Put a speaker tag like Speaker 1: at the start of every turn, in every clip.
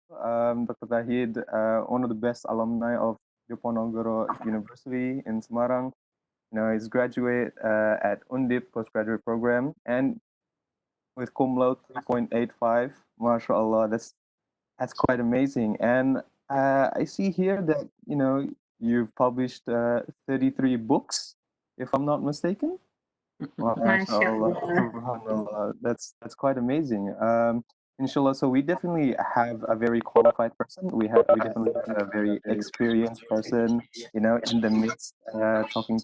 Speaker 1: Dr. Tahid, one of the best alumni of Diponegoro University in Semarang. He's graduate at Undip postgraduate program and with cum laude 3.85. MashaAllah, that's quite amazing. And I see here that you've published 33 books, if I'm not mistaken. Wow,
Speaker 2: Masya
Speaker 1: mashallah,
Speaker 2: Allah.
Speaker 1: subhanallah. That's quite amazing. Inshallah, so we definitely have a very qualified person. We definitely have a very experienced person, in the midst, talking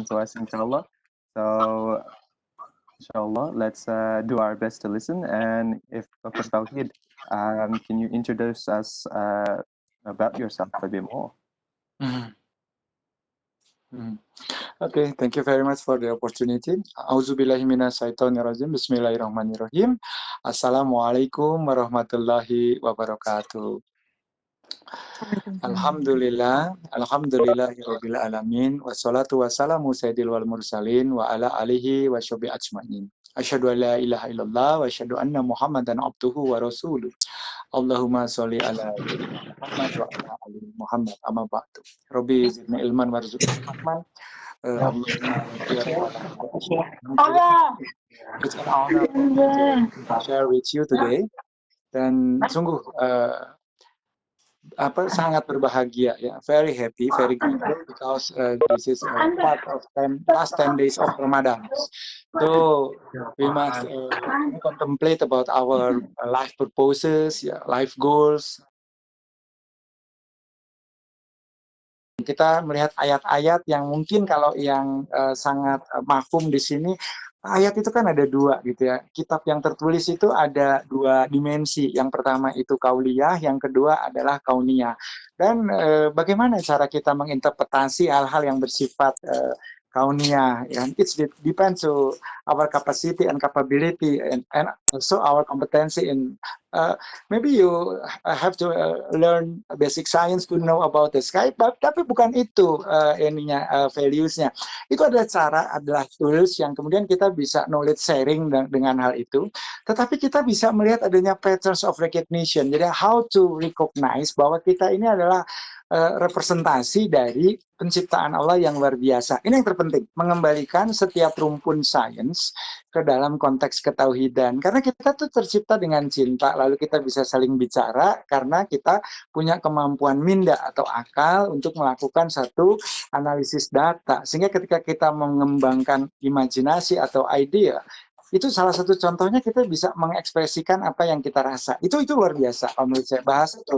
Speaker 1: to us, inshallah. So, inshallah, let's do our best to listen. And if Dr. Tawhid, can you introduce us about yourself a bit more?
Speaker 3: Mhm. Mhm. Okay, thank you very much for the opportunity. Auzubillahiminasyaitonirrajim. Bismillahirrahmanirrahim. Assalamualaikum warahmatullahi wabarakatuh. Alhamdulillah, alhamdulillahirabbil alamin, wassalatu wassalamu sayyidil wal mursalin wa ala alihi wa syabi ajmain. Asyhadu an la ilaha illallah wa asyhadu anna Muhammadan abduhu wa rasuluh. Allahumma sholli ala Muhammad wa ala ali Muhammad amma ba'du. Rabbi zidni ilman warzuqni fahman. Allahumma It's an honor to share with you today. Dan sungguh sangat berbahagia ya, very happy, very grateful because this is part of last 10 days of Ramadan. So we must contemplate about our life purposes, ya, life goals. Kita melihat ayat-ayat yang mungkin kalau yang sangat mafhum di sini, ayat itu kan ada dua gitu ya. Kitab yang tertulis itu ada dua dimensi. Yang pertama itu kauliyah, yang kedua adalah kauniyah. Dan bagaimana cara kita menginterpretasi hal-hal yang bersifat kauniyah? It depends to our capacity and capability and also our competency in maybe you have to learn basic science to know about the sky, tapi bukan itu values-nya. Itu adalah tools yang kemudian kita bisa knowledge sharing dengan hal itu, tetapi kita bisa melihat adanya patterns of recognition. Jadi how to recognize bahwa kita ini adalah representasi dari penciptaan Allah yang luar biasa. Ini yang terpenting, mengembalikan setiap rumpun sains ke dalam konteks ketauhidan. Karena kita tuh tercipta dengan cinta, lalu kita bisa saling bicara karena kita punya kemampuan minda atau akal untuk melakukan satu analisis data. Sehingga ketika kita mengembangkan imajinasi atau ide, itu salah satu contohnya kita bisa mengekspresikan apa yang kita rasa. Itu luar biasa menurut saya. Bahasa itu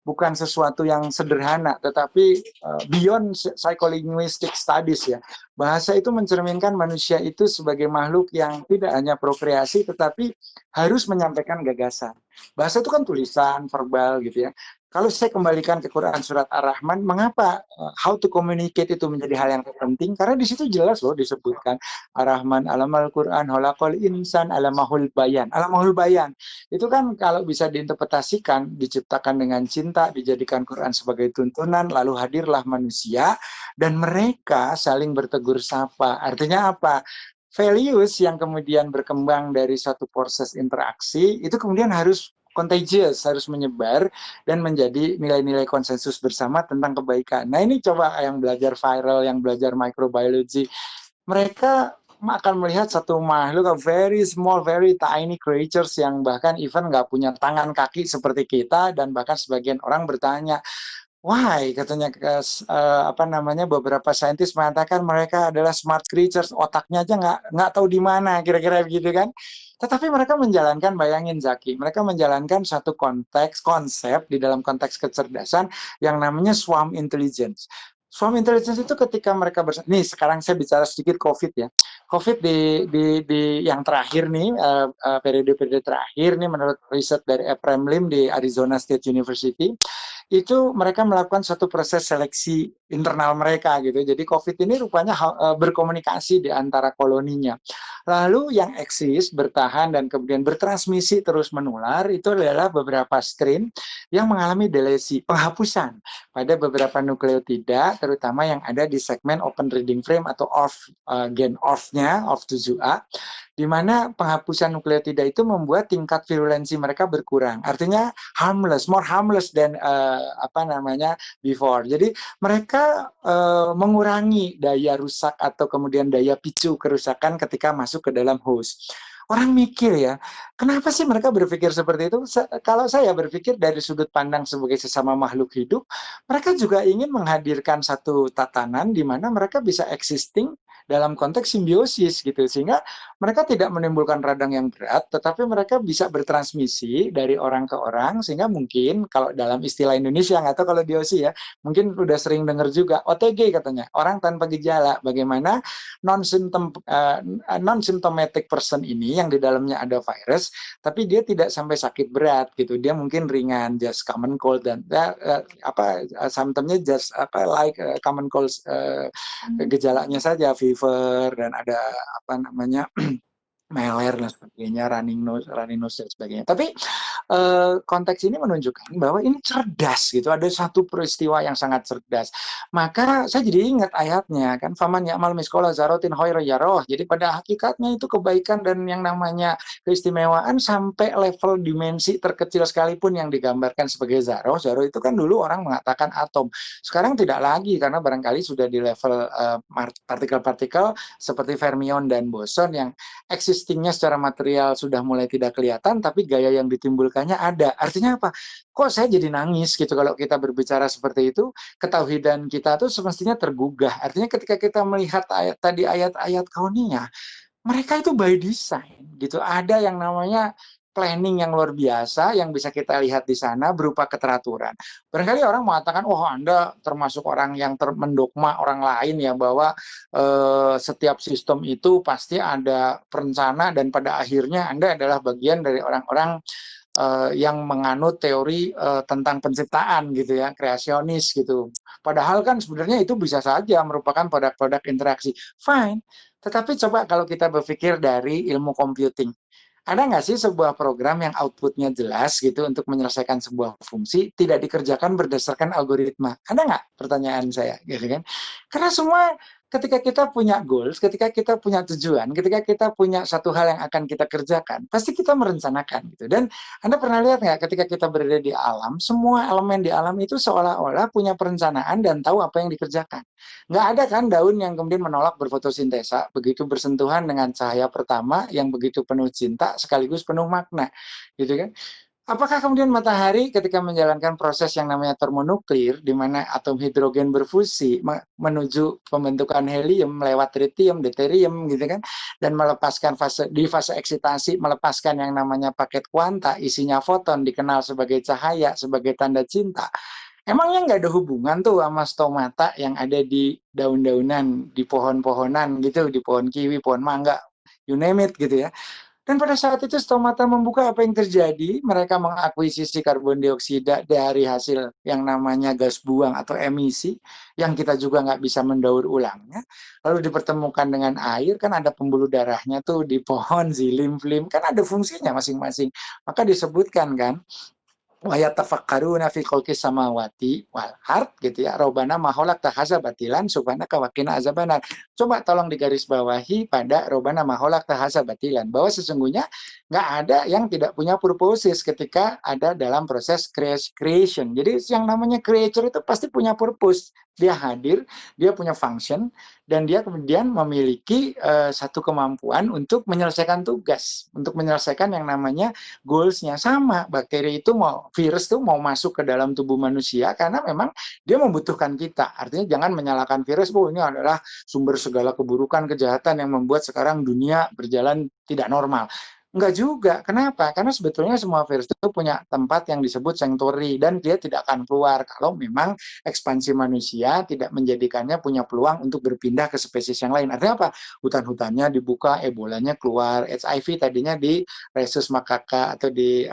Speaker 3: bukan sesuatu yang sederhana, tetapi beyond psycholinguistic studies ya. Bahasa itu mencerminkan manusia itu sebagai makhluk yang tidak hanya prokreasi, tetapi harus menyampaikan gagasan. Bahasa itu kan tulisan, verbal gitu ya. Kalau saya kembalikan ke Quran surat Ar-Rahman, mengapa how to communicate itu menjadi hal yang terpenting? Karena di situ jelas loh disebutkan Ar-Rahman alamal Quran holakol insan alamahul bayan. Alamahul bayan itu kan kalau bisa diinterpretasikan, diciptakan dengan cinta, dijadikan Quran sebagai tuntunan, lalu hadirlah manusia dan mereka saling bertegur sapa. Artinya apa? Values yang kemudian berkembang dari suatu proses interaksi itu kemudian harus contagious, harus menyebar dan menjadi nilai-nilai konsensus bersama tentang kebaikan. Nah ini coba yang belajar viral, yang belajar microbiology, mereka akan melihat satu makhluk very small, very tiny creatures yang bahkan even nggak punya tangan kaki seperti kita, dan bahkan sebagian orang bertanya, why? Katanya beberapa saintis mengatakan mereka adalah smart creatures, otaknya aja nggak tahu di mana, kira-kira begitu kan? Tetapi mereka menjalankan, bayangin Zaki, mereka menjalankan satu konsep di dalam konteks kecerdasan yang namanya swarm intelligence. Swarm intelligence itu ketika mereka nih sekarang saya bicara sedikit COVID ya. COVID di yang terakhir nih, periode-periode terakhir nih menurut riset dari Ephraim Lim di Arizona State University, itu mereka melakukan suatu proses seleksi internal mereka gitu. Jadi COVID ini rupanya berkomunikasi di antara koloninya. Lalu yang eksis, bertahan dan kemudian bertransmisi terus menular itu adalah beberapa strain yang mengalami delesi, penghapusan pada beberapa nukleotida, terutama yang ada di segmen open reading frame atau ORF, gen ORF-nya, ORF7A. di mana penghapusan nukleotida itu membuat tingkat virulensi mereka berkurang. Artinya harmless, more harmless than before. Jadi mereka mengurangi daya rusak atau kemudian daya picu kerusakan ketika masuk ke dalam host. Orang mikir ya, kenapa sih mereka berpikir seperti itu? Kalau saya berpikir dari sudut pandang sebagai sesama makhluk hidup, mereka juga ingin menghadirkan satu tatanan di mana mereka bisa existing dalam konteks simbiosis gitu, sehingga mereka tidak menimbulkan radang yang berat, tetapi mereka bisa bertransmisi dari orang ke orang, sehingga mungkin kalau dalam istilah Indonesia, nggak tahu kalau di OSI ya, mungkin udah sering dengar juga OTG katanya, orang tanpa gejala. Bagaimana non-symptomatic person ini yang di dalamnya ada virus, tapi dia tidak sampai sakit berat gitu, dia mungkin ringan, just common cold dan symptomnya just common cold, gejalanya saja fever dan ada meler dan sebagainya, running nose dan sebagainya. Tapi konteks ini menunjukkan bahwa ini cerdas gitu, ada satu peristiwa yang sangat cerdas. Maka saya jadi ingat ayatnya kan, faman ya'mal misqala dzarratin khairan yarah. Jadi pada hakikatnya itu kebaikan dan yang namanya keistimewaan sampai level dimensi terkecil sekalipun yang digambarkan sebagai zarah. Zarah itu kan dulu orang mengatakan atom. Sekarang tidak lagi karena barangkali sudah di level partikel-partikel seperti fermion dan boson yang existingnya secara material sudah mulai tidak kelihatan, tapi gaya yang ditimbulkannya ada. Artinya apa? Kok saya jadi nangis gitu kalau kita berbicara seperti itu, ketauhidan kita tuh semestinya tergugah. Artinya ketika kita melihat ayat-ayat kauniyah, mereka itu by design gitu. Ada yang namanya planning yang luar biasa yang bisa kita lihat di sana berupa keteraturan. Barangkali orang mengatakan, oh Anda termasuk orang yang mendogma orang lain ya, bahwa setiap sistem itu pasti ada perencana dan pada akhirnya Anda adalah bagian dari orang-orang yang menganut teori tentang penciptaan gitu ya, kreasionis gitu. Padahal kan sebenarnya itu bisa saja merupakan produk-produk interaksi. Fine. Tetapi coba kalau kita berpikir dari ilmu computing, ada nggak sih sebuah program yang outputnya jelas gitu untuk menyelesaikan sebuah fungsi tidak dikerjakan berdasarkan algoritma? Ada nggak, pertanyaan saya gitu kan? Karena semua ketika kita punya goals, ketika kita punya tujuan, ketika kita punya satu hal yang akan kita kerjakan, pasti kita merencanakan gitu. Dan Anda pernah lihat nggak ketika kita berada di alam, semua elemen di alam itu seolah-olah punya perencanaan dan tahu apa yang dikerjakan. Nggak ada kan daun yang kemudian menolak berfotosintesa, begitu bersentuhan dengan cahaya pertama yang begitu penuh cinta sekaligus penuh makna, gitu kan? Apakah kemudian matahari ketika menjalankan proses yang namanya termonuklir, di mana atom hidrogen berfusi menuju pembentukan helium lewat tritium, deuterium, gitu kan, dan melepaskan di fase eksitasi, melepaskan yang namanya paket kuanta, isinya foton, dikenal sebagai cahaya, sebagai tanda cinta. Emangnya nggak ada hubungan tuh sama stomata yang ada di daun-daunan, di pohon-pohonan gitu, di pohon kiwi, pohon mangga, you name it gitu ya. Dan pada saat itu stomata membuka, apa yang terjadi? Mereka mengakuisisi karbon dioksida dari hasil yang namanya gas buang atau emisi, yang kita juga nggak bisa mendaur ulangnya. Lalu dipertemukan dengan air, kan ada pembuluh darahnya tuh di pohon, zilim-flim, kan ada fungsinya masing-masing. Maka disebutkan kan, wa yatafakkaruna fi khalqis samawati wal ard gitu ya, robana maholak tahaza batilan subhanaka wa qina azabannar. Coba tolong digarisbawahi pada robana maholak tahaza batilan, bahwa sesungguhnya nggak ada yang tidak punya purposes ketika ada dalam proses creation. Jadi yang namanya creator itu pasti punya purpose, dia hadir, dia punya function, dan dia kemudian memiliki satu kemampuan untuk menyelesaikan tugas, untuk menyelesaikan yang namanya goals-nya. Sama, bakteri itu virus itu mau masuk ke dalam tubuh manusia karena memang dia membutuhkan kita. Artinya jangan menyalahkan virus, ini adalah sumber segala keburukan, kejahatan yang membuat sekarang dunia berjalan tidak normal. Enggak juga. Kenapa? Karena sebetulnya semua virus itu punya tempat yang disebut sanctuary dan dia tidak akan keluar kalau memang ekspansi manusia tidak menjadikannya punya peluang untuk berpindah ke spesies yang lain. Artinya apa? Hutan-hutannya dibuka, ebolanya keluar, HIV tadinya di rhesus macaca atau di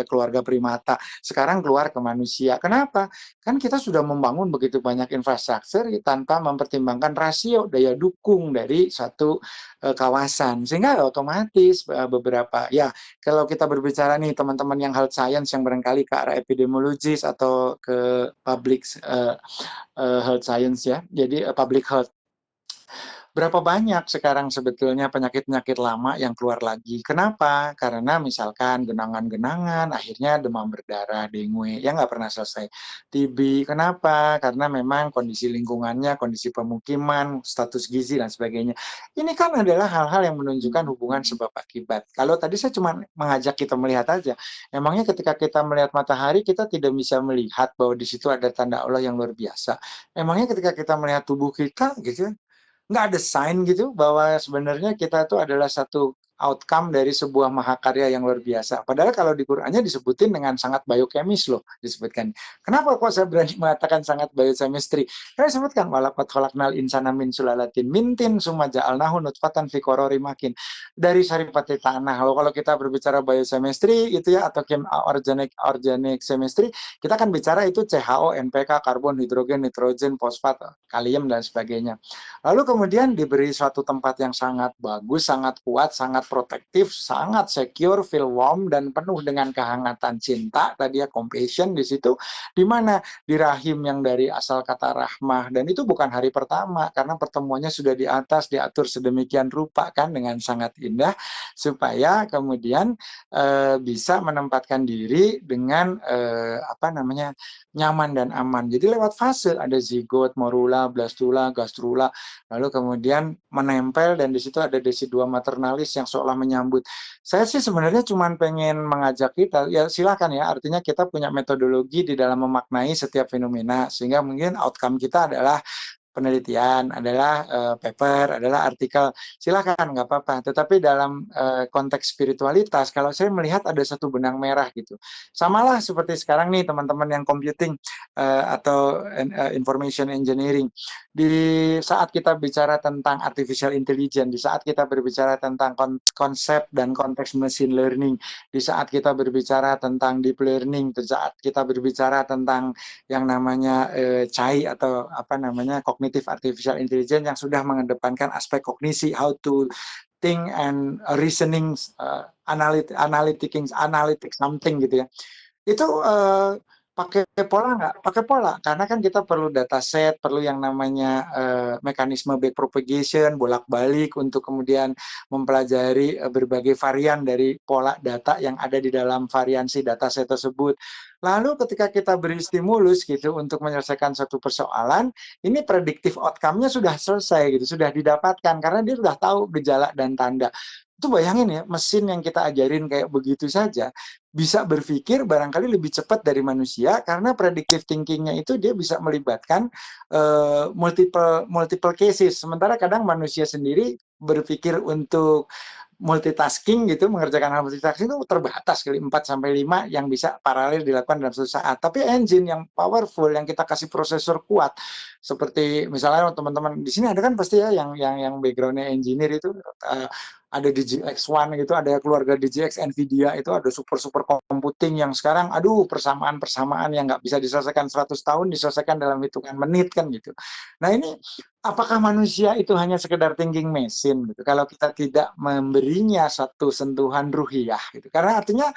Speaker 3: keluarga primata. Sekarang keluar ke manusia. Kenapa? Kan kita sudah membangun begitu banyak infrastruktur tanpa mempertimbangkan rasio daya dukung dari satu kawasan, sehingga otomatis beberapa ya, kalau kita berbicara nih teman-teman yang health science yang barangkali ke arah epidemiologis atau ke public health science ya, jadi public health, berapa banyak sekarang sebetulnya penyakit-penyakit lama yang keluar lagi. Kenapa? Karena misalkan genangan-genangan, akhirnya demam berdarah, dengue, yang nggak pernah selesai. TB, kenapa? Karena memang kondisi lingkungannya, kondisi pemukiman, status gizi, dan sebagainya. Ini kan adalah hal-hal yang menunjukkan hubungan sebab akibat. Kalau tadi saya cuma mengajak kita melihat aja, emangnya ketika kita melihat matahari, kita tidak bisa melihat bahwa di situ ada tanda Allah yang luar biasa. Emangnya ketika kita melihat tubuh kita, gitu, nggak ada sign gitu bahwa sebenarnya kita itu adalah satu outcome dari sebuah mahakarya yang luar biasa. Padahal kalau di Qur'annya disebutin dengan sangat biokemis loh, disebutkan. Kenapa kok saya berani mengatakan sangat biochemistry? Karena disebutkan walaqad khalaqnal insana min sulalatin mintin summa ja'alnahu nutfatan fi qararin makin. Dari saripati tanah. Kalau kita berbicara biochemistry itu ya, atau organic chemistry, kita kan bicara itu CHO, NPK, karbon, hidrogen, nitrogen, fosfat, kalium, dan sebagainya. Lalu kemudian diberi suatu tempat yang sangat bagus, sangat kuat, sangat protektif, sangat secure, feel warm, dan penuh dengan kehangatan cinta, tadi ya, compassion di situ, di mana di rahim yang dari asal kata rahmah, dan itu bukan hari pertama, karena pertemuannya sudah di atas, diatur sedemikian rupa kan, dengan sangat indah, supaya kemudian bisa menempatkan diri dengan nyaman dan aman. Jadi lewat fase, ada zigot, morula, blastula, gastrula, lalu kemudian menempel, dan di situ ada desidua maternalis yang seolah menyambut. Saya sih sebenarnya cuma pengen mengajak kita, ya silakan ya, artinya kita punya metodologi di dalam memaknai setiap fenomena, sehingga mungkin outcome kita adalah penelitian, adalah paper, adalah artikel, silakan, nggak apa-apa. Tetapi dalam konteks spiritualitas, kalau saya melihat ada satu benang merah gitu. Samalah seperti sekarang nih teman-teman yang computing atau information engineering. Di saat kita bicara tentang artificial intelligence, di saat kita berbicara tentang konsep dan konteks machine learning, di saat kita berbicara tentang deep learning, di saat kita berbicara tentang yang namanya CHAI atau cognitive artificial intelligence yang sudah mengedepankan aspek kognisi, how to think and reasoning, analytic something gitu ya. Itu pakai pola nggak? Pakai pola, karena kan kita perlu data set, perlu yang namanya mekanisme backpropagation, bolak-balik untuk kemudian mempelajari berbagai varian dari pola data yang ada di dalam variansi data set tersebut. Lalu ketika kita beri stimulus gitu untuk menyelesaikan satu persoalan, ini predictive outcome-nya sudah selesai gitu, sudah didapatkan karena dia sudah tahu gejala dan tanda. Itu bayangin ya, mesin yang kita ajarin kayak begitu saja bisa berpikir barangkali lebih cepat dari manusia, karena predictive thinking-nya itu dia bisa melibatkan multiple cases. Sementara kadang manusia sendiri berpikir untuk multitasking gitu, mengerjakan hal multitasking itu terbatas, kali 4 sampai 5 yang bisa paralel dilakukan dalam satu saat. Tapi engine yang powerful, yang kita kasih prosesor kuat, seperti misalnya teman-teman di sini ada kan pasti ya yang background-nya engineer itu ada DGX1 gitu, ada keluarga DGX Nvidia itu, ada super computing yang sekarang aduh persamaan-persamaan yang nggak bisa diselesaikan 100 tahun diselesaikan dalam hitungan menit kan gitu. Nah ini apakah manusia itu hanya sekedar thinking machine gitu kalau kita tidak memberinya satu sentuhan ruhiyah gitu. Karena artinya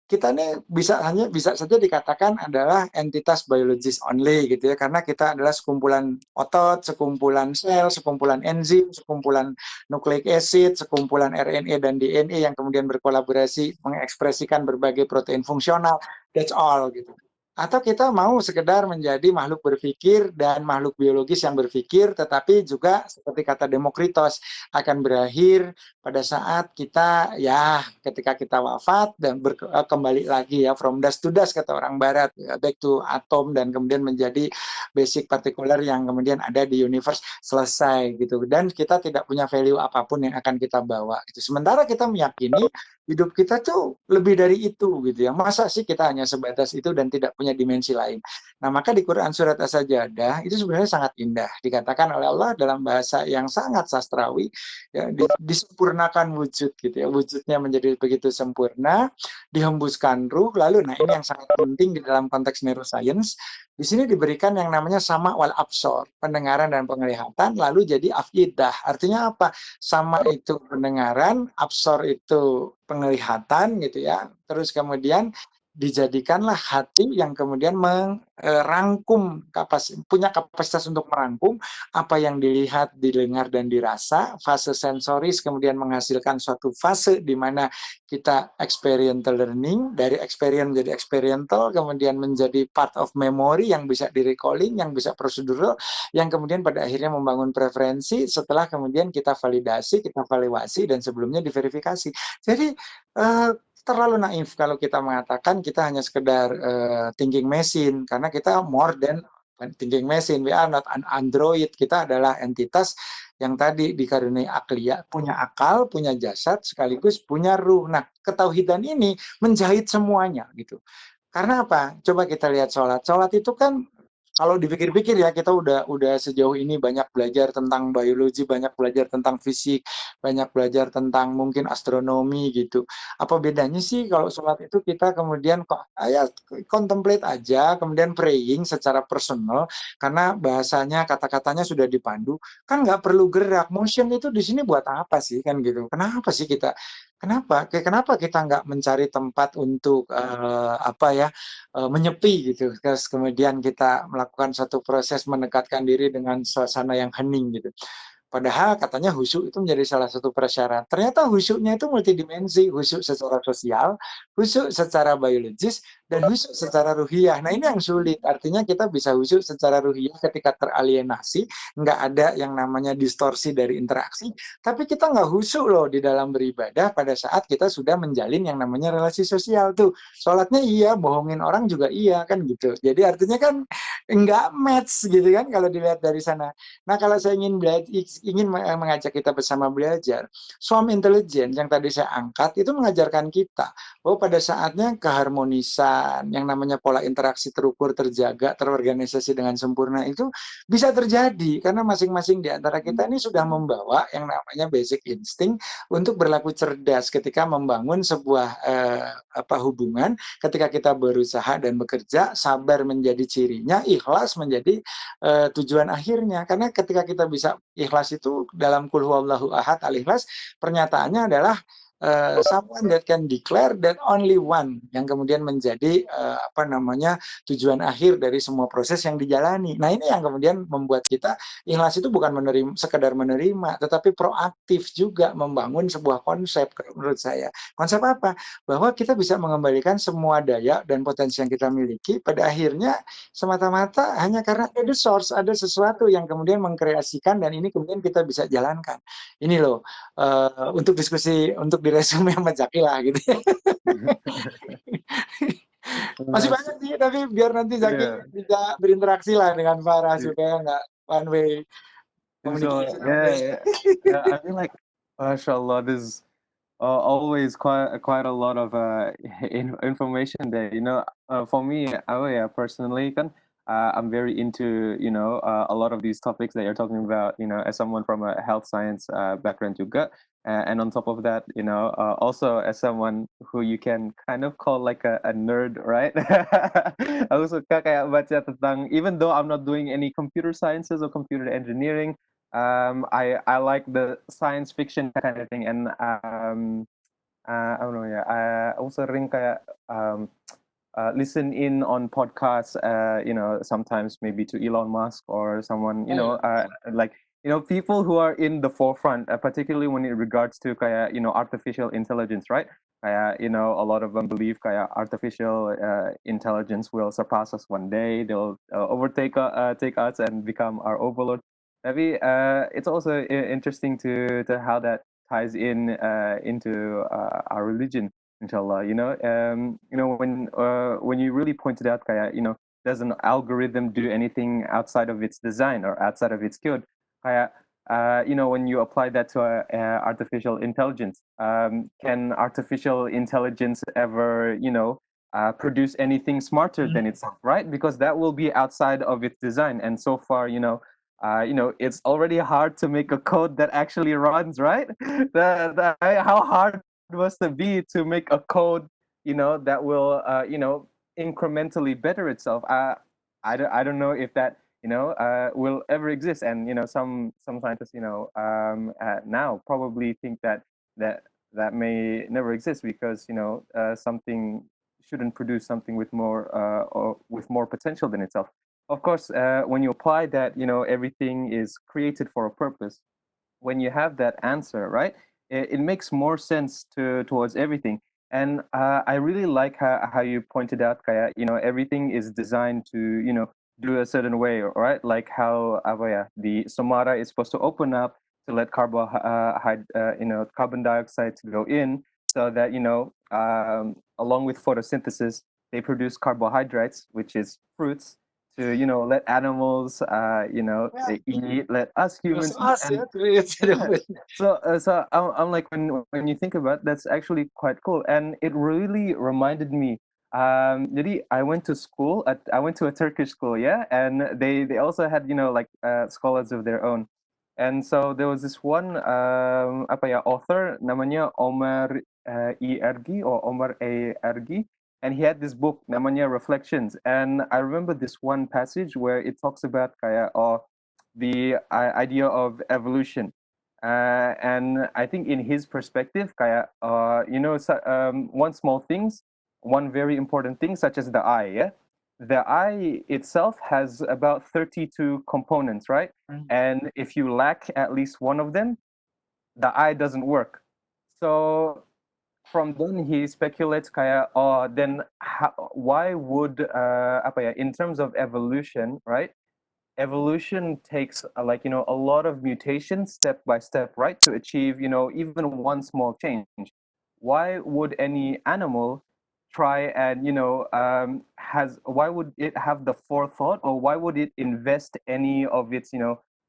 Speaker 3: kita ini bisa saja dikatakan adalah entitas biologis only gitu ya, karena kita adalah sekumpulan otot, sekumpulan sel, sekumpulan enzim, sekumpulan nucleic acid, sekumpulan RNA dan DNA yang kemudian berkolaborasi mengekspresikan berbagai protein fungsional. That's all gitu. Atau kita mau sekedar menjadi makhluk berpikir dan makhluk biologis yang berpikir, tetapi juga seperti kata Demokritos akan berakhir pada saat kita ya ketika kita wafat dan kembali lagi ya, from dust to dust kata orang barat, back to atom, dan kemudian menjadi basic partikular yang kemudian ada di universe, selesai gitu, dan kita tidak punya value apapun yang akan kita bawa gitu. Sementara kita meyakini hidup kita tuh lebih dari itu gitu ya. Masa sih kita hanya sebatas itu dan tidak punya dimensi lain? Nah, maka di Quran surat As-Sajdah itu sebenarnya sangat indah. Dikatakan oleh Allah dalam bahasa yang sangat sastrawi, ya, disempurnakan wujud gitu ya. Wujudnya menjadi begitu sempurna, dihembuskan ruh. Lalu, nah ini yang sangat penting di dalam konteks neuroscience. Di sini diberikan yang namanya sama wal absor, pendengaran dan penglihatan, lalu jadi afidah. Artinya apa? Sama itu pendengaran, absor itu penglihatan gitu ya. Terus kemudian dijadikanlah hati yang kemudian merangkum punya kapasitas untuk merangkum apa yang dilihat, didengar, dan dirasa. Fase sensoris kemudian menghasilkan suatu fase di mana kita experiential learning, dari experience menjadi experiential, kemudian menjadi part of memory yang bisa di recalling, yang bisa prosedural, yang kemudian pada akhirnya membangun preferensi, setelah kemudian kita validasi, kita valuasi, dan sebelumnya diverifikasi. Jadi terlalu naif kalau kita mengatakan kita hanya sekedar thinking machine, karena kita more than thinking machine. We are not an android. Kita adalah entitas yang tadi dikaruniai aklia, punya akal, punya jasad, sekaligus punya ruh. Nah, ketauhidan ini menjahit semuanya gitu. Karena apa? Coba kita lihat sholat. Sholat itu kan kalau dipikir-pikir ya, kita udah sejauh ini banyak belajar tentang biologi, banyak belajar tentang fisik, banyak belajar tentang mungkin astronomi gitu. Apa bedanya sih kalau sholat itu kita kemudian kok ya contemplate aja, kemudian praying secara personal, karena bahasanya, kata-katanya sudah dipandu, kan nggak perlu gerak. Motion itu di sini buat apa sih kan gitu? Kenapa sih kita? Kenapa kita nggak mencari tempat untuk menyepi gitu, terus kemudian kita melakukan satu proses mendekatkan diri dengan suasana yang hening gitu. Padahal katanya khusyuk itu menjadi salah satu persyarat. Ternyata khusyuknya itu multidimensi, khusyuk secara sosial, khusyuk secara biologis, dan khusyuk secara ruhiyah. Nah ini yang sulit. Artinya kita bisa khusyuk secara ruhiyah ketika teralienasi, nggak ada yang namanya distorsi dari interaksi, tapi kita nggak khusyuk loh di dalam beribadah pada saat kita sudah menjalin yang namanya relasi sosial tuh. Sholatnya iya, bohongin orang juga iya kan gitu. Jadi artinya kan nggak match gitu kan kalau dilihat dari sana. Nah, kalau saya ingin mengajak kita bersama belajar, Swarm Intelligence yang tadi saya angkat itu mengajarkan kita bahwa pada saatnya keharmonisan, yang namanya pola interaksi terukur, terjaga, terorganisasi dengan sempurna itu bisa terjadi karena masing-masing di antara kita ini sudah membawa yang namanya basic instinct untuk berlaku cerdas ketika membangun sebuah hubungan, ketika kita berusaha dan bekerja, sabar menjadi cirinya, ikhlas menjadi tujuan akhirnya. Karena ketika kita bisa ikhlas itu dalam kul huwallahu ahad al-ikhlas, pernyataannya adalah someone that can declare that only one, yang kemudian menjadi tujuan akhir dari semua proses yang dijalani. Nah ini yang kemudian membuat kita ikhlas itu bukan sekedar menerima, tetapi proaktif juga membangun sebuah konsep. Menurut saya konsep apa? Bahwa kita bisa mengembalikan semua daya dan potensi yang kita miliki pada akhirnya semata-mata hanya karena ada source, ada sesuatu yang kemudian mengkreasikan, dan ini kemudian kita bisa jalankan. Ini loh, untuk diskusi, untuk diresume sama Zaki lah gitu. Masih banyak sih, tapi biar nanti Zaki
Speaker 1: Yeah.
Speaker 3: bisa berinteraksi lah dengan Farah
Speaker 1: Yeah.
Speaker 3: supaya nggak one way
Speaker 1: So
Speaker 3: communication.
Speaker 1: I feel like, mashallah, this is always quite a lot of information there. For me, personally, kan, I'm very into a lot of these topics that you're talking about. As someone from a health science background juga, and on top of that, also as someone who you can kind of call like a nerd, right? Aku suka kayak baca tentang, even though I'm not doing any computer sciences or computer engineering, I like the science fiction kind of thing, and I don't know ya, aku sering kayak listen in on podcasts, sometimes maybe to Elon Musk or someone, like people who are in the forefront, particularly when it regards to kayak artificial intelligence, right? Kayak a lot of them believe kayak artificial intelligence will surpass us one day. They'll overtake take us and become our overlord. Tapi it's also interesting to how that ties in into our religion, inshallah. When you really pointed out kayak does an algorithm do anything outside of its design or outside of its code? Kayak when you apply that to artificial intelligence, can artificial intelligence ever produce anything smarter than itself, right? Because that will be outside of its design, and so far it's already hard to make a code that actually runs, right? How hard must it be to make a code, that will, incrementally better itself? I don't know if that, will ever exist. And, some scientists, now probably think that that may never exist because, something shouldn't produce something with more or with more potential than itself. Of course, when you apply that, everything is created for a purpose. When you have that answer, right, it makes more sense towards everything. And I really like how you pointed out, Kaya, everything is designed to, do a certain way, right? Like how the somara is supposed to open up to let carbon dioxide to go in, so that along with photosynthesis, they produce carbohydrates, which is fruits, to let animals
Speaker 3: Yeah,
Speaker 1: eat, let us
Speaker 3: terus
Speaker 1: humans eat.
Speaker 3: us
Speaker 1: And
Speaker 3: ya, create
Speaker 1: yeah, so I'm like, when you think about, that's actually quite cool, and it really reminded me. Jadi I went to a Turkish school, yeah, and they also had like scholars of their own, and so there was this one author namanya Omar Ergi, or Omar A Ergi, and he had this book namanya Reflections, and I remember this one passage where it talks about kayak the idea of evolution. And I think in his perspective, kayak one small things, one very important thing, such as the eye. Yeah, the eye itself has about 32 components, right? And if you lack at least one of them, the eye doesn't work. So from then he speculates kayak, then why would in terms of evolution, right? Evolution takes a lot of mutations step by step, right, to achieve even one small change. Why would any animal try and has why would it have the forethought, or why would it invest any of its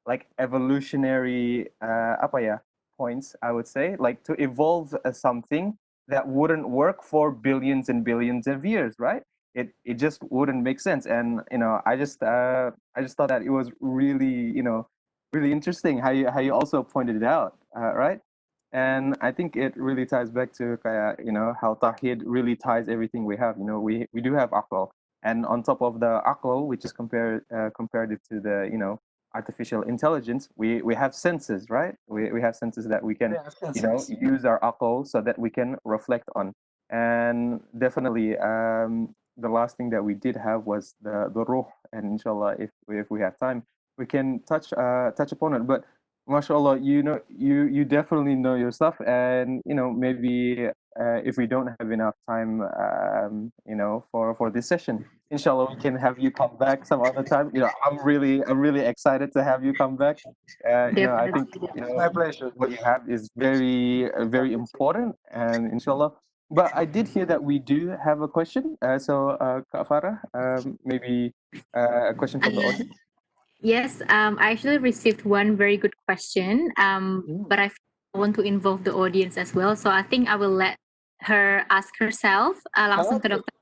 Speaker 1: like evolutionary points, I would say, like to evolve something that wouldn't work for billions and billions of years, right? It just wouldn't make sense. And I just thought that it was really really interesting how you also pointed it out, right? And I think it really ties back to kayak, how tauhid really ties everything we have. We do have akal, and on top of the akal, which is comparative to the artificial intelligence, we have senses, right? We have senses that we can
Speaker 3: senses.
Speaker 1: use our akal so that we can reflect on. And definitely, the last thing that we did have was the ruh, and inshallah, if we have time, we can touch upon it. But mashallah, you definitely know your stuff, and maybe if we don't have enough time, for this session, inshallah, we can have you come back some other time. I'm really excited to have you come back. I think
Speaker 2: Definitely.
Speaker 3: My pleasure.
Speaker 1: what you have is very very important, and inshallah. But I did hear that we do have a question. So, Kak Farah, maybe a question from the audience.
Speaker 2: Yes, I actually received one very good question, but I want to involve the audience as well. So I think I will let her ask herself langsung ke
Speaker 3: Okay.
Speaker 2: dokter.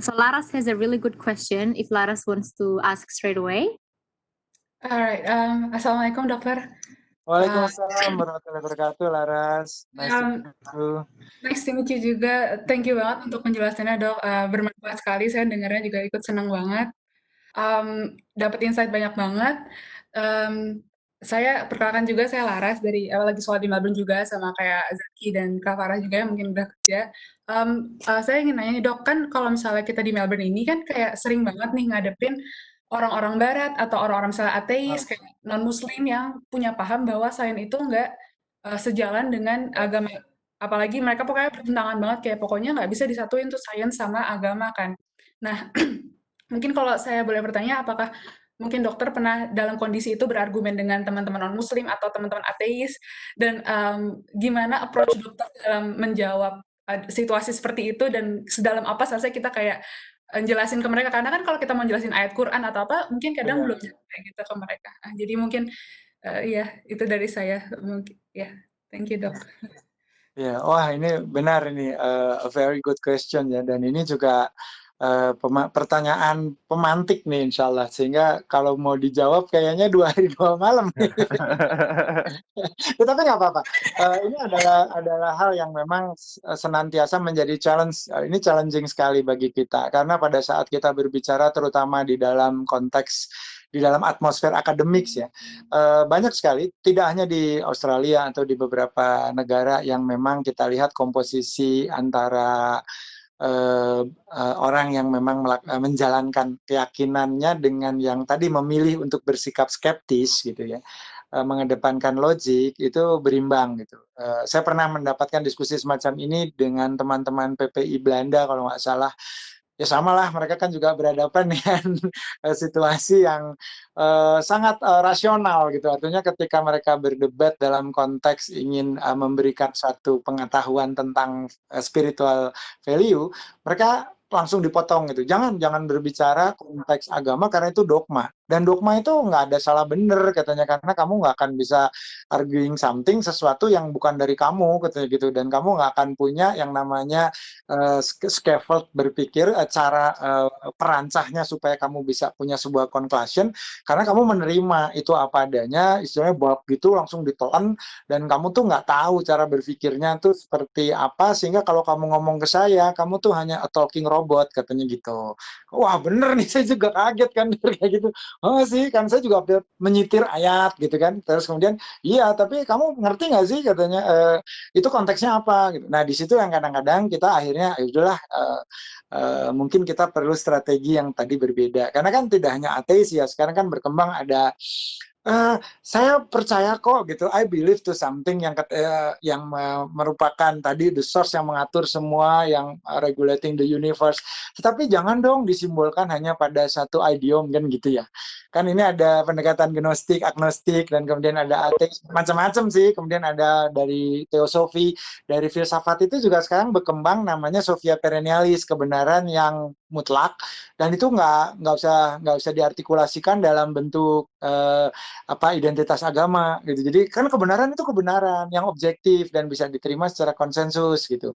Speaker 2: So Laras has a really good question. If Laras wants to ask straight away.
Speaker 4: All right. Assalamualaikum, dokter.
Speaker 3: Waalaikumsalam warahmatullahi wabarakatuh, Laras. Nice to
Speaker 4: Um,
Speaker 3: meet you.
Speaker 4: Nice to meet you juga. Thank you banget untuk penjelasannya, Dok. Bermanfaat sekali. Saya dengarnya juga ikut senang banget. Dapat insight banyak banget. Saya perkenalkan juga, saya Laras dari lagi sholat di Melbourne juga sama kayak Zaki dan Kak Farah juga yang mungkin udah kerja. Saya ingin nanya nih, Dok, kan kalau misalnya kita di Melbourne ini kan kayak sering banget nih ngadepin orang-orang barat atau orang-orang misalnya ateis, kayak non-muslim yang punya paham bahwa sains itu nggak sejalan dengan agama. Apalagi mereka pokoknya bertentangan banget, kayak pokoknya nggak bisa disatuin tuh sains sama agama kan. Nah, mungkin kalau saya boleh bertanya, apakah mungkin dokter pernah dalam kondisi itu berargumen dengan teman-teman non-muslim atau teman-teman ateis, dan gimana approach dokter dalam menjawab situasi seperti itu, dan sedalam apa seharusnya kita kayak jelasin ke mereka, karena kan kalau kita mau jelasin ayat Quran atau apa, mungkin kadang belum nyampe gitu ke mereka. Jadi mungkin ya itu dari saya. Mungkin ya, thank you, Dok.
Speaker 3: Ya, wah ini benar ini a very good question ya, dan ini juga pertanyaan pemantik nih insya Allah, sehingga kalau mau dijawab kayaknya 2 hari 2 malam. Tetapi nggak apa-apa. Ini adalah hal yang memang senantiasa menjadi challenge. Ini challenging sekali bagi kita, karena pada saat kita berbicara terutama di dalam konteks di dalam atmosfer akademik ya. Banyak sekali, tidak hanya di Australia atau di beberapa negara yang memang kita lihat komposisi antara orang yang memang menjalankan keyakinannya dengan yang tadi memilih untuk bersikap skeptis gitu ya, mengedepankan logik itu berimbang gitu. Saya pernah mendapatkan diskusi semacam ini dengan teman-teman PPI Belanda kalau nggak salah. Ya sama lah, mereka kan juga berhadapan dengan situasi yang sangat rasional gitu. Artinya ketika mereka berdebat dalam konteks ingin memberikan suatu pengetahuan tentang spiritual value, mereka langsung dipotong gitu. Jangan berbicara konteks agama karena itu dogma. Dan dogma itu nggak ada salah benar katanya, karena kamu nggak akan bisa arguing something, sesuatu yang bukan dari kamu katanya gitu. Dan kamu nggak akan punya yang namanya scaffold berpikir, cara perancahnya supaya kamu bisa punya sebuah conclusion, karena kamu menerima itu apa adanya, istilahnya bulk gitu langsung ditelan, dan kamu tuh nggak tahu cara berpikirnya tuh seperti apa, sehingga kalau kamu ngomong ke saya, kamu tuh hanya a talking robot katanya gitu. Wah bener nih, saya juga kaget kan kayak gitu. Oh sih, kan saya juga menyitir ayat gitu kan, terus kemudian iya tapi kamu ngerti nggak sih katanya, itu konteksnya apa gitu. Nah di situ yang kadang-kadang kita akhirnya ya udahlah, mungkin kita perlu strategi yang tadi berbeda, karena kan tidak hanya ateis ya, sekarang kan berkembang ada saya percaya kok gitu, I believe to something yang merupakan tadi the source yang mengatur semua, yang regulating the universe. Tetapi jangan dong disimbolkan hanya pada satu idiom kan gitu ya. Kan ini ada pendekatan gnostik, agnostik, dan kemudian ada ateis, macam-macam sih. Kemudian ada dari teosofi, dari filsafat itu juga sekarang berkembang namanya Sophia Perennialis, kebenaran yang mutlak, dan itu nggak usah diartikulasikan dalam bentuk identitas agama gitu. Jadi kan kebenaran itu kebenaran yang objektif dan bisa diterima secara konsensus gitu.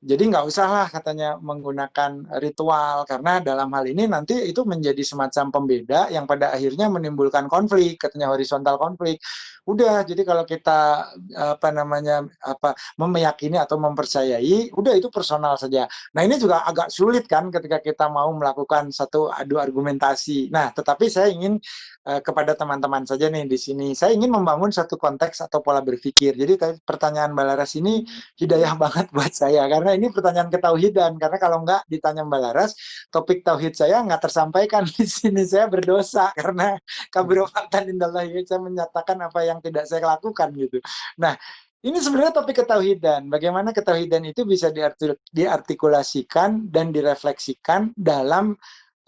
Speaker 3: Jadi nggak usah lah katanya menggunakan ritual, karena dalam hal ini nanti itu menjadi semacam pembeda yang pada akhirnya menimbulkan konflik, katanya horizontal konflik. Udah, jadi kalau kita memeyakini atau mempercayai, udah itu personal saja. Nah ini juga agak sulit kan ketika kita mau melakukan satu adu argumentasi. Nah tetapi saya ingin kepada teman-teman saja nih di sini, saya ingin membangun satu konteks atau pola berpikir. Jadi pertanyaan Mbak Laras ini hidayah banget buat saya, karena ini pertanyaan ketauhidan. Karena kalau nggak ditanya Mbak Laras, topik tauhid saya nggak tersampaikan di sini. Saya berdosa karena kabirofatan indallah, saya menyatakan apa yang tidak saya lakukan gitu. Nah, ini sebenarnya topik ketauhidan. Bagaimana ketauhidan itu bisa diartikulasikan dan direfleksikan dalam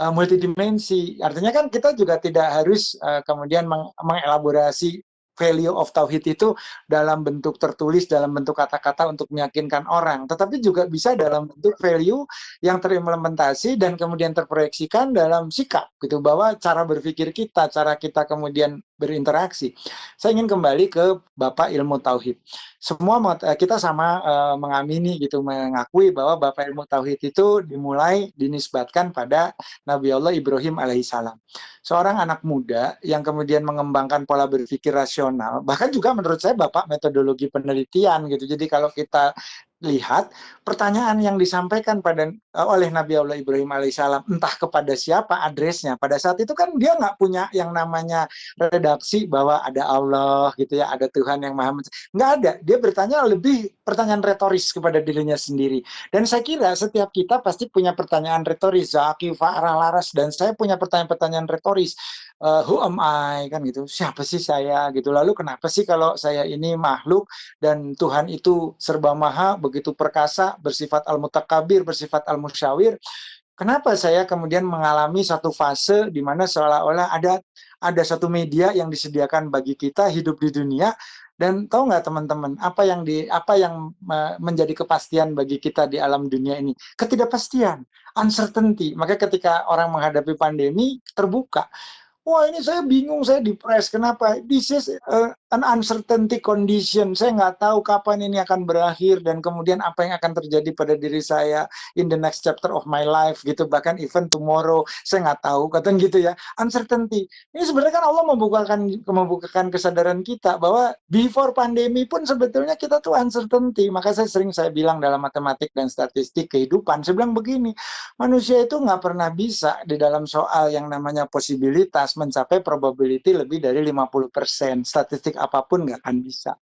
Speaker 3: multidimensi. Artinya kan kita juga tidak harus kemudian mengelaborasi value of tauhid itu dalam bentuk tertulis, dalam bentuk kata-kata untuk meyakinkan orang, tetapi juga bisa dalam bentuk value yang terimplementasi dan kemudian terproyeksikan dalam sikap gitu, bahwa cara berpikir kita, cara kita kemudian berinteraksi. Saya ingin kembali ke Bapak Ilmu Tauhid. Semua kita sama mengamini gitu, mengakui bahwa Bapak Ilmu Tauhid itu dinisbatkan pada Nabi Allah Ibrahim alaihissalam. Seorang anak muda yang kemudian mengembangkan pola berpikir rasional, bahkan juga menurut saya Bapak metodologi penelitian gitu. Jadi kalau kita lihat pertanyaan yang disampaikan oleh Nabi Allah Ibrahim alaihissalam, entah kepada siapa adresnya, pada saat itu kan dia nggak punya yang namanya redaksi bahwa ada Allah gitu ya, ada Tuhan yang maha, nggak ada. Dia bertanya lebih pertanyaan retoris kepada dirinya sendiri. Dan saya kira setiap kita pasti punya pertanyaan retoris. Zaki, Farah, Laras, dan saya punya pertanyaan-pertanyaan retoris. Who am I kan gitu, siapa sih saya gitu, lalu kenapa sih kalau saya ini makhluk dan Tuhan itu serba maha, begitu perkasa, bersifat al-mutakabir, bersifat al-musyawir, kenapa saya kemudian mengalami satu fase di mana seolah-olah ada satu media yang disediakan bagi kita hidup di dunia. Dan tahu nggak teman-teman, apa yang menjadi kepastian bagi kita di alam dunia ini? Ketidakpastian, uncertainty. Maka ketika orang menghadapi pandemi, terbuka. Wah ini saya bingung, saya depres. Kenapa? This is an uncertainty condition. Saya nggak tahu kapan ini akan berakhir dan kemudian apa yang akan terjadi pada diri saya in the next chapter of my life gitu. Bahkan even tomorrow saya nggak tahu, katakan gitu ya. Uncertainty. Ini sebenarnya kan Allah membukakan kesadaran kita bahwa before pandemi pun sebetulnya kita tuh uncertainty. Maka saya bilang dalam matematik dan statistik kehidupan, saya bilang begini, manusia itu nggak pernah bisa di dalam soal yang namanya posibilitas mencapai probability lebih dari 50%. Statistik apapun nggak akan bisa.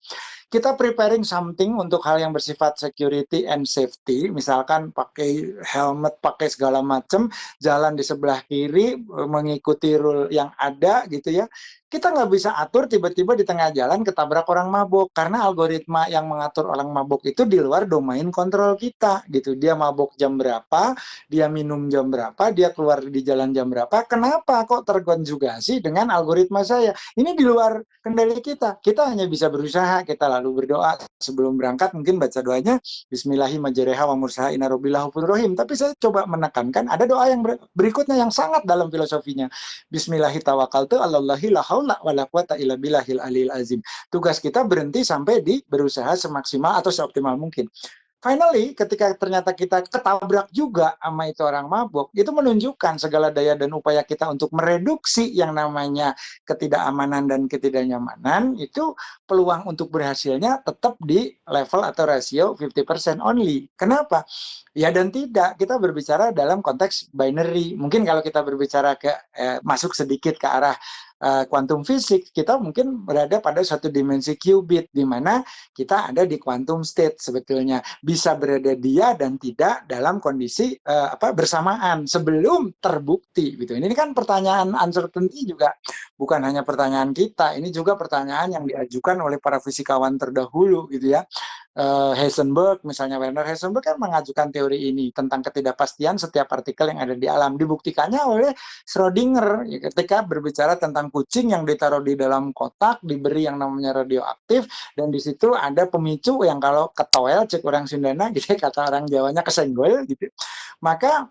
Speaker 3: Kita preparing something untuk hal yang bersifat security and safety, misalkan pakai helmet, pakai segala macam, jalan di sebelah kiri, mengikuti rule yang ada gitu ya. Kita nggak bisa atur tiba-tiba di tengah jalan ketabrak orang mabuk, karena algoritma yang mengatur orang mabuk itu di luar domain kontrol kita gitu. Dia mabuk jam berapa, dia minum jam berapa, dia keluar di jalan jam berapa, kenapa kok terkonjugasi dengan algoritma saya? Ini di luar kendali kita. Kita hanya bisa berusaha, kita lalu berdoa sebelum berangkat, mungkin baca doanya Bismillahirrahmanirrahim majreha wa mursaha inna rabbillahi ghafurur rahim. Tapi saya coba menekankan ada doa yang berikutnya yang sangat dalam filosofinya. Bismillahirrahmanirrahim tawakkaltu 'alallahi la haula wala quwata illa billahil aliyil azim. Tugas kita berhenti sampai di berusaha semaksimal atau seoptimal mungkin. Finally, ketika ternyata kita ketabrak juga sama itu orang mabuk, itu menunjukkan segala daya dan upaya kita untuk mereduksi yang namanya ketidakamanan dan ketidaknyamanan, itu peluang untuk berhasilnya tetap di level atau rasio 50% only. Kenapa? Ya dan tidak, kita berbicara dalam konteks binary. Mungkin kalau kita berbicara masuk sedikit ke arah quantum physics, kita mungkin berada pada satu dimensi qubit, di mana kita ada di quantum state sebetulnya. Bisa berada dia dan tidak dalam kondisi bersamaan sebelum terbukti gitu. Ini kan pertanyaan uncertainty juga bukan hanya pertanyaan kita, ini juga pertanyaan yang diajukan oleh para fisikawan terdahulu gitu ya. Heisenberg misalnya, Werner Heisenberg kan mengajukan teori ini tentang ketidakpastian setiap partikel yang ada di alam. Dibuktikannya oleh Schrödinger ketika berbicara tentang kucing yang ditaruh di dalam kotak, diberi yang namanya radioaktif, dan di situ ada pemicu yang kalau ketoel, cek orang Sundana gitu, kata orang Jawanya kesenggol gitu, maka